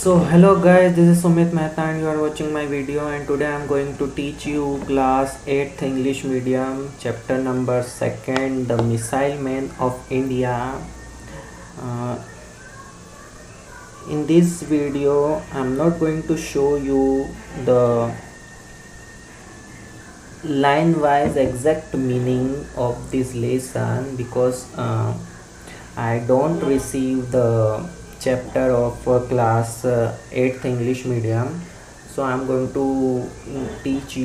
So hello guys, this is Sumit Mehta and you are watching my video, and today I am going to teach you class 8th English medium chapter number 2nd, the Missile Man of India. Uh, in this video I am not going to show you the line wise exact meaning of this lesson because I don't receive the chapter of class 8th English medium. So I'm going to teach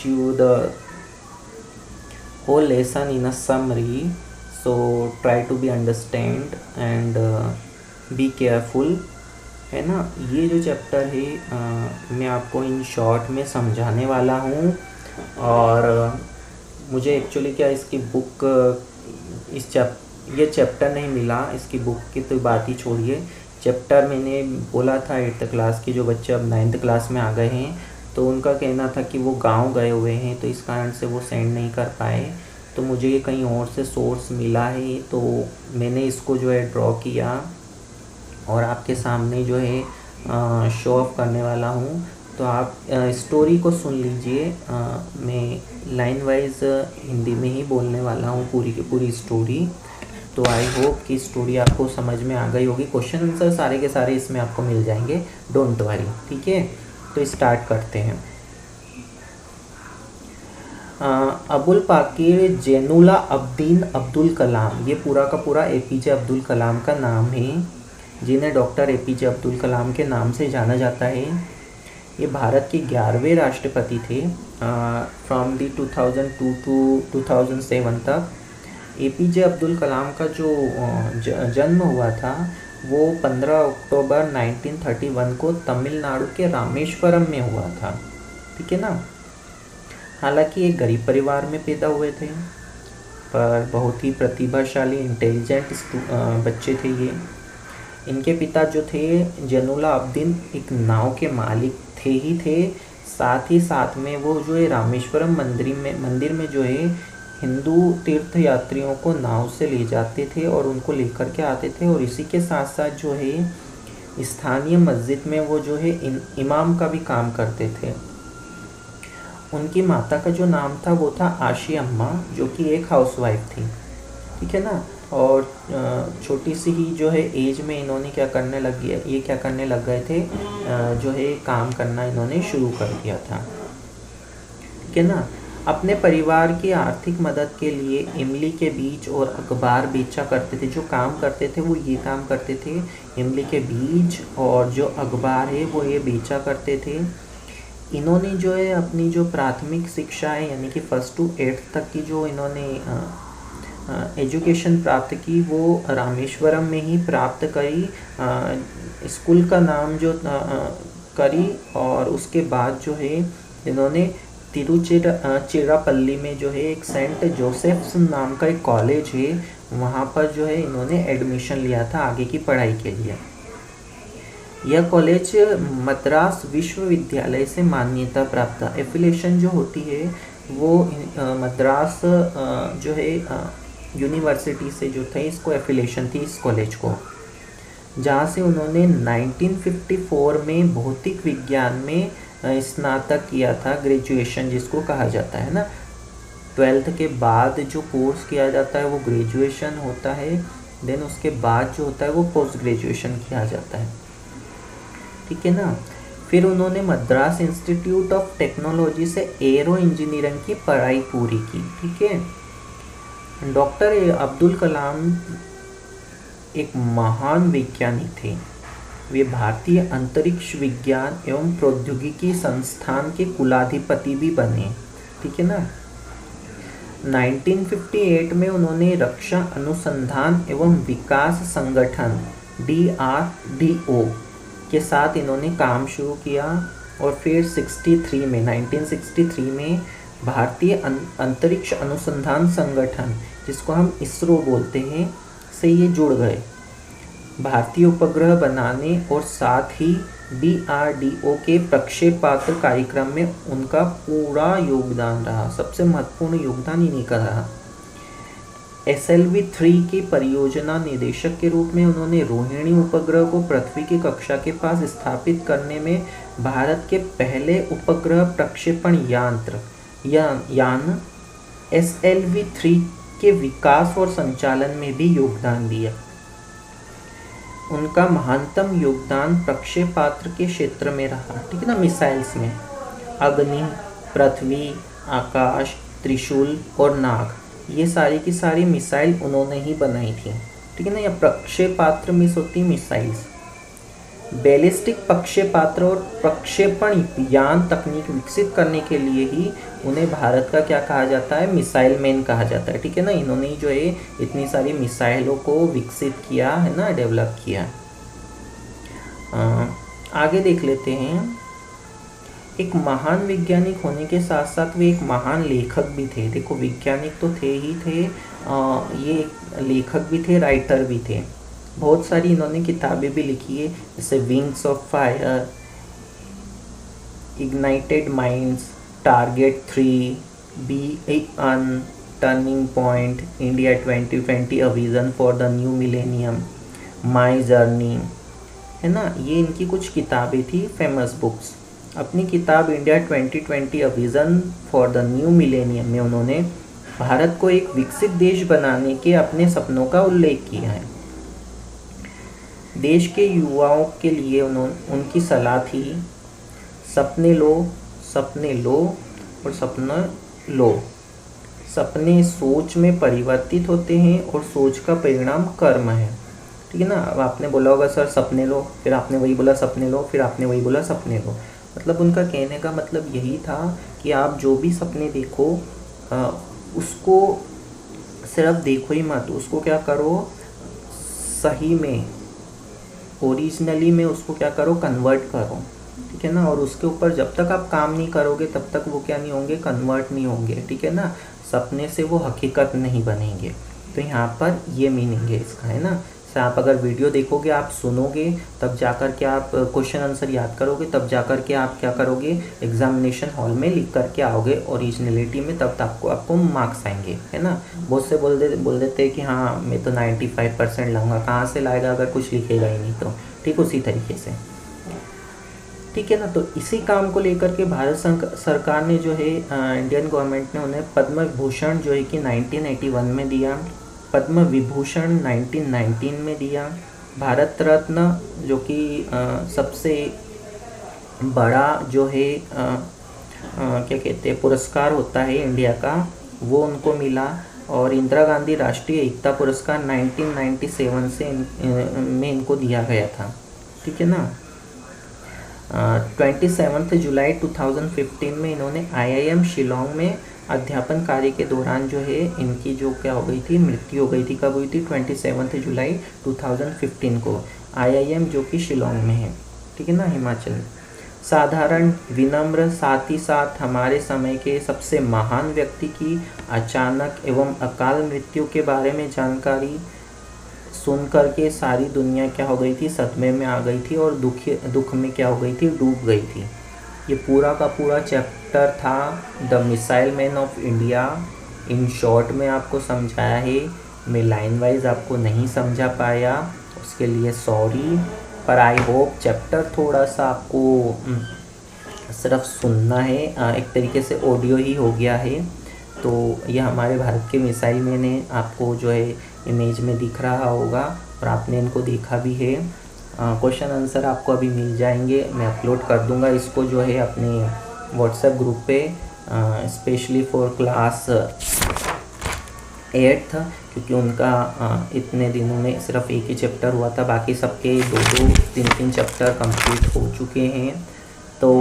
you the whole lesson in a summary. So try to be understand and be careful, है ना। ये जो chapter है मैं आपको in short में समझाने वाला हूँ। और मुझे एक्चुअली क्या इसकी बुक ये चैप्टर नहीं मिला, इसकी बुक की तो बात ही छोड़िए। चैप्टर मैंने बोला था 8th क्लास के जो बच्चे अब 9th क्लास में आ गए हैं, तो उनका कहना था कि वो गांव गए हुए हैं, तो इस कारण से वो सेंड नहीं कर पाए। तो मुझे ये कहीं और से सोर्स मिला है, तो मैंने इसको जो है ड्रॉ किया और आपके सामने जो है शो ऑफ करने वाला हूँ। तो आप स्टोरी को सुन लीजिए। मैं लाइन वाइज हिंदी में ही बोलने वाला हूँ पूरी की पूरी स्टोरी। तो आई होप कि स्टोरी आपको समझ में आ गई होगी। क्वेश्चन आंसर सारे के सारे इसमें आपको मिल जाएंगे, डोंट वरी, ठीक है। तो स्टार्ट करते हैं। अबुल पाकिर जैनुला अब्दीन अब्दुल कलाम, ये पूरा का पूरा APJ अब्दुल कलाम का नाम है, जिन्हें डॉक्टर APJ अब्दुल कलाम के नाम से जाना जाता है। ये भारत के 11वें राष्ट्रपति थे फ्रॉम दी 2002 टू 2007 तक। APJ अब्दुल कलाम का जो जन्म हुआ था वो 15 अक्टूबर 1931 को तमिलनाडु के रामेश्वरम में हुआ था, ठीक है ना। हालांकि एक गरीब परिवार में पैदा हुए थे, पर बहुत ही प्रतिभाशाली इंटेलिजेंट बच्चे थे ये। इनके पिता जो थे जैनुला अब्दीन एक नाव के मालिक थे। साथ ही साथ में वो जो है रामेश्वरम मंदिर में जो है हिंदू तीर्थ यात्रियों को नाव से ले जाते थे और उनको लेकर के आते थे। और इसी के साथ साथ जो है स्थानीय मस्जिद में वो जो है इमाम का भी काम करते थे। उनकी माता का जो नाम था वो था आशी अम्मा, जो कि एक हाउसवाइफ थी, ठीक है ना। और छोटी सी ही जो है एज में इन्होंने क्या करने लग गए थे, जो है काम करना इन्होंने शुरू कर दिया था, ठीक है ना। अपने परिवार की आर्थिक मदद के लिए इमली के बीज और अखबार बेचा करते थे। जो काम करते थे वो ये काम करते थे, इमली के बीज और जो अखबार है वो ये बेचा करते थे। इन्होंने जो है अपनी जो प्राथमिक शिक्षा है यानी कि 1st to 8th तक की जो इन्होंने एजुकेशन प्राप्त की वो रामेश्वरम में ही प्राप्त करी। स्कूल का नाम जो करी, और उसके बाद जो है इन्होंने तिरुचिरापल्ली में जो है एक सेंट जोसेफ्स नाम का एक कॉलेज है, वहाँ पर जो है इन्होंने एडमिशन लिया था आगे की पढ़ाई के लिए। यह कॉलेज मद्रास विश्वविद्यालय से मान्यता प्राप्त था। एफिलिएशन जो होती है वो मद्रास जो है यूनिवर्सिटी से जो थे, इसको एफिलिएशन थी इस कॉलेज को, जहाँ से उन्होंने 1954 में भौतिक विज्ञान में स्नातक किया था, ग्रेजुएशन जिसको कहा जाता है ना। 12th के बाद जो कोर्स किया जाता है वो ग्रेजुएशन होता है, देन उसके बाद जो होता है वो पोस्ट ग्रेजुएशन किया जाता है, ठीक है ना। फिर उन्होंने मद्रास इंस्टीट्यूट ऑफ टेक्नोलॉजी से एरो इंजीनियरिंग की पढ़ाई पूरी की, ठीक है। डॉक्टर अब्दुल कलाम एक महान वैज्ञानिक थे। वे भारतीय अंतरिक्ष विज्ञान एवं प्रौद्योगिकी संस्थान के कुलाधिपति भी बने, ठीक है ना। 1958 में उन्होंने रक्षा अनुसंधान एवं विकास संगठन DRDO के साथ इन्होंने काम शुरू किया। और फिर 1963 में भारतीय अंतरिक्ष अनुसंधान संगठन, जिसको हम इसरो बोलते हैं, से ये जुड़ गए भारतीय उपग्रह बनाने, और साथ ही DRDO के प्रक्षेपास्त्र कार्यक्रम में उनका पूरा योगदान रहा। सबसे महत्वपूर्ण योगदान इन्हीं का रहा। SLV-3 की परियोजना निदेशक के रूप में उन्होंने रोहिणी उपग्रह को पृथ्वी की कक्षा के पास स्थापित करने में भारत के पहले उपग्रह प्रक्षेपण यान SLV-3 के विकास और संचालन में भी योगदान दिया। उनका महानतम योगदान प्रक्षेपास्त्र के क्षेत्र में रहा, ठीक है ना। मिसाइल्स में अग्नि, पृथ्वी, आकाश, त्रिशूल और नाग, ये सारी की सारी मिसाइल उन्होंने ही बनाई थी, ठीक है ना। या प्रक्षेपास्त्र मिस होती मिसाइल्स। बैलिस्टिक प्रक्षेपास्त्र और प्रक्षेपण यान तकनीक विकसित करने के लिए ही उन्हें भारत का क्या कहा जाता है, मिसाइल मैन कहा जाता है, ठीक है ना। इन्होंने जो है इतनी सारी मिसाइलों को विकसित किया है ना, डेवलप किया। आगे देख लेते हैं। एक महान वैज्ञानिक होने के साथ साथ वे एक महान लेखक भी थे। देखो, वैज्ञानिक तो थे ही थे, ये लेखक भी थे, राइटर भी थे। बहुत सारी इन्होंने किताबें भी लिखी है, जैसे wings of fire, ignited minds, target 3, बी अन turning point, India 2020 a vision for the new millennium, my journey, है ना। ये इनकी कुछ किताबें थी, फेमस बुक्स। अपनी किताब India 2020 a vision for the new millennium में उन्होंने भारत को एक विकसित देश बनाने के अपने सपनों का उल्लेख किया है। देश के युवाओं के लिए उनकी सलाह थी, सपने लो और सपना लो। सपने सोच में परिवर्तित होते हैं और सोच का परिणाम कर्म है, ठीक है ना। अब आपने बोला होगा सर सपने लो, फिर आपने वही बोला सपने लो, फिर आपने वही बोला सपने लो। मतलब उनका कहने का मतलब यही था कि आप जो भी सपने देखो उसको सिर्फ देखो ही मत, उसको क्या करो, सही में, ओरिजिनली में उसको क्या करो, कन्वर्ट करो, ठीक है ना। और उसके ऊपर जब तक आप काम नहीं करोगे तब तक वो क्या नहीं होंगे, कन्वर्ट नहीं होंगे, ठीक है ना। सपने से वो हकीकत नहीं बनेंगे। तो यहाँ पर ये मीनिंग है इसका, है ना। से आप अगर वीडियो देखोगे, आप सुनोगे, तब जाकर के आप क्वेश्चन आंसर याद करोगे, तब जाकर के आप क्या करोगे, एग्जामिनेशन हॉल में लिख करके आओगे ओरिजिनलिटी में, तब आपको मार्क्स आएंगे, है ना। बहुत से बोल देते हैं कि हाँ मैं तो 95% लाऊंगा, कहाँ से लाएगा अगर कुछ लिखेगा ही नहीं तो, ठीक उसी तरीके से, ठीक है ना। तो इसी काम को लेकर के भारत सरकार ने जो है, इंडियन गवर्नमेंट ने उन्हें पद्म विभूषण जो है कि 1981 में दिया, पद्म विभूषण 1919 में दिया, भारत रत्न जो कि सबसे बड़ा जो है क्या कहते हैं पुरस्कार होता है इंडिया का, वो उनको मिला। और इंदिरा गांधी राष्ट्रीय एकता पुरस्कार 1997 से में इनको दिया गया था, ठीक है ना। 27 जुलाई 2015 में इन्होंने IIM शिलोंग में अध्यापन कार्य के दौरान जो है इनकी जो क्या हो गई थी, मृत्यु हो गई थी। कब हुई थी, 27 जुलाई 2015 को, IIM जो कि शिलोंग में है, ठीक है ना, हिमाचल। साधारण, विनम्र, साथ ही साथ हमारे समय के सबसे महान व्यक्ति की अचानक एवं अकाल मृत्यु के बारे में जानकारी सुन करके सारी दुनिया क्या हो गई थी, सदमे में आ गई थी और दुख में क्या हो गई थी, डूब गई थी। ये पूरा का पूरा चैप्टर था the missile man of India. In short में आपको समझाया है, मैं लाइन वाइज आपको नहीं समझा पाया, उसके लिए सॉरी, पर आई होप चैप्टर थोड़ा सा आपको सिर्फ सुनना है, एक तरीके से ऑडियो ही हो गया है। तो ये हमारे भारत के मिसाइल मैन है, आपको जो है इमेज में दिख रहा होगा और आपने इनको देखा भी है। क्वेश्चन आंसर आपको अभी मिल जाएंगे, मैं अपलोड कर दूंगा इसको जो है अपने व्हाट्सएप ग्रुप पे, स्पेशली फॉर क्लास 8th, क्योंकि उनका इतने दिनों में सिर्फ एक ही चैप्टर हुआ था, बाकी सबके 2-2, 3-3 चैप्टर कंप्लीट हो चुके हैं। तो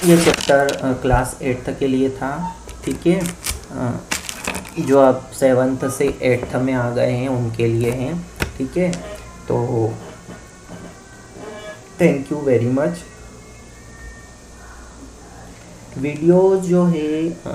ये चैप्टर क्लास 8th के लिए था, ठीक है। जो अब 7th से 8th में आ गए हैं उनके लिए हैं, ठीक है। तो thank you very much. Video जो है,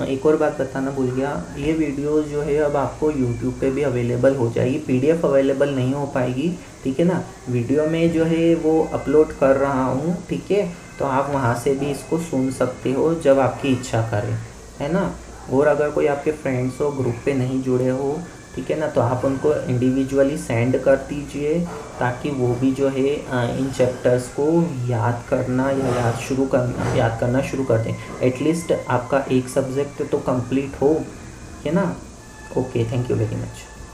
एक और बात बताना भूल गया, ये वीडियो जो है अब आपको YouTube पे भी अवेलेबल हो जाएगी, PDF अवेलेबल नहीं हो पाएगी, ठीक है ना। वीडियो में जो है वो अपलोड कर रहा हूँ, ठीक है। तो आप वहाँ से भी इसको सुन सकते हो जब आपकी इच्छा करे, है ना। और अगर कोई आपके फ्रेंड्स हो, ग्रुप पे नहीं जुड़े हो, ठीक है ना। तो आप उनको इंडिविजुअली सेंड कर दीजिए ताकि वो भी जो है इन चैप्टर्स को याद करना या याद करना शुरू कर दें। एटलीस्ट आपका एक सब्जेक्ट तो कंप्लीट हो, है ना। Okay, thank you very much.